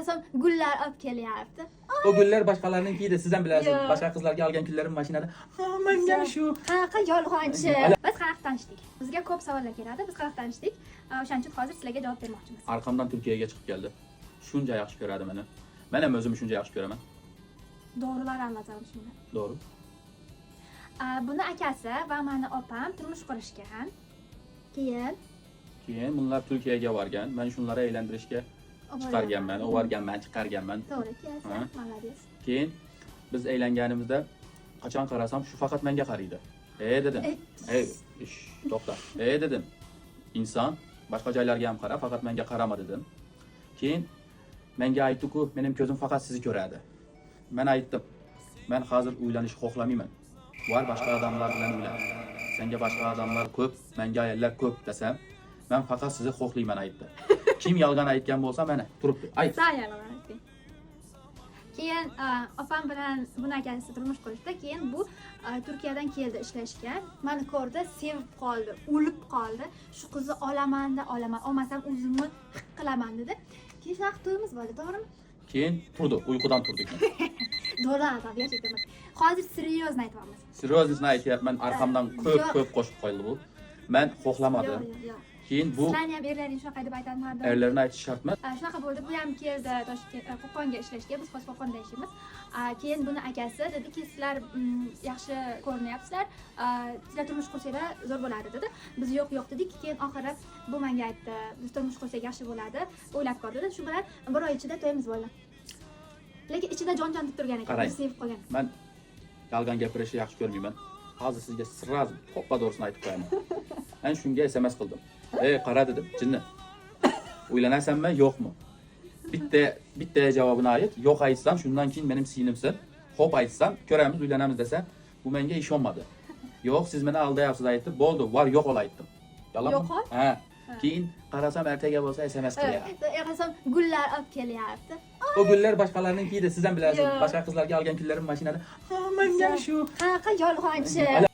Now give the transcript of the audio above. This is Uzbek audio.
qarasam gullar olib kelyapti. O güller başkalarınınkiydi, sizden bilərsiniz. Yo. Başka kızlar gelgen küllerin maşinada. Menga shu. Qanaqa yolg'onchi. Biz qanaqa tanishdik? Bizga ko'p savollar keladi. Biz qanaqa tanishdik? O'shaning uchun hozir sizlarga javob bermoqchimiz. Arkamdan Türkiye'ye çıkıp geldi. Şunca yaxshi ko'radi meni. Men ham o'zimni shuncha yaxshi ko'raman. Doğrular anlatalım şimdi. Doğru. Buni akasi va meni opam turmush qurishgan. Keyin bunlar Türkiye'ye borgan. Men shunlarni aylantirishga chiqarganman, oborganman, chiqarganman. To'g'ri, kelsa, молодец. Keyin biz aylanganimizda qachon qarasam shu faqat menga qaraydi. Dedim. To'xta. Dedim. İnson boshqa joylarga ham qara, faqat menga qarama dedim. Keyin menga aytdi-ku, mening ko'zim faqat sizni ko'radi. Men aytdim. Men hozir uylanishni xohlamayman. Var boshqa odamlar bilan uylan. Senga boshqa odamlar ko'p, menga ayollar ko'p desam, men faqat sizni xohlayman aytdi. Kim yolg'on aytgan bo'lsa, mana turibdi. Ayt. Sen yolg'on aytding. Keyin opam bilan buni akasi turmush qurishdi. Keyin bu Turkiyadan keldi ishlashga. Meni ko'rdi, sevib qoldi, o'lib qoldi. Shu qizni olaman, olmasam o'zimni hiq qilaman dedi. Keyin shunaqa to'yimiz bo'ldi, to'g'rimi? Keyin turdi, uyqudan turdik. To'g'ri, gerçekten. Hozir seryozni aytyapmiz. Seryozni aytyapman, arqamdan ko'p qo'shib qo'yildi bu. Men xohlamadim. Yo'q. Keyin bu Sizlarni ham erlaring shunaqa deb aytadimlarda. erlarni aytish shart emas. Shunaqa bo'ldi. Bu ham keldi Qo'qonga ishlashga. Biz hozir Qo'qonda yashaymiz. Keyin buni akasi dediki, sizlar yaxshi ko'rinyapsizlar. Sizlar turmush qursanglar zo'r bo'ladi dedi. Biz yo'q dedik. Keyin oxiri bu menga aytdi, biz turmush qursak yaxshi bo'ladi. O'ylab ko'r dedi. Shu bilan bir oy ichida to'yimiz bo'ldi. Lekin ichida jon deb turgan ekan, biz sevib qolgan. Men yolg'on gapirishni yaxshi ko'rmayman. Hozir sizga sirraz to'ppa to'g'risini aytib qo'yaman. Men shunga SMS qildim. Qara dedim, jinni. Uylanasanmi, yo'qmi? Bitta javobini ayt. Yo'q aytsam, shundan keyin mening sinimsin. Xo'p aytsam, ko'ramiz, uylanamiz desa, bu menga ishonmadi. Yo'q, siz meni aldayapsiz aytdi. Bo'ldi, var yo'q ol aytdim. Yalanmi? Yo'q ol? Ha. Keyin qarasam ertaga bo'lsa SMS qilyapti. Qarasam gullar olib kelyapti. O güller başkalarınınkiydi, sizden bilərsiniz. Başka kızlar gelgen küllerin maşinada. Menga shu. Qanaqa yolg'onchi.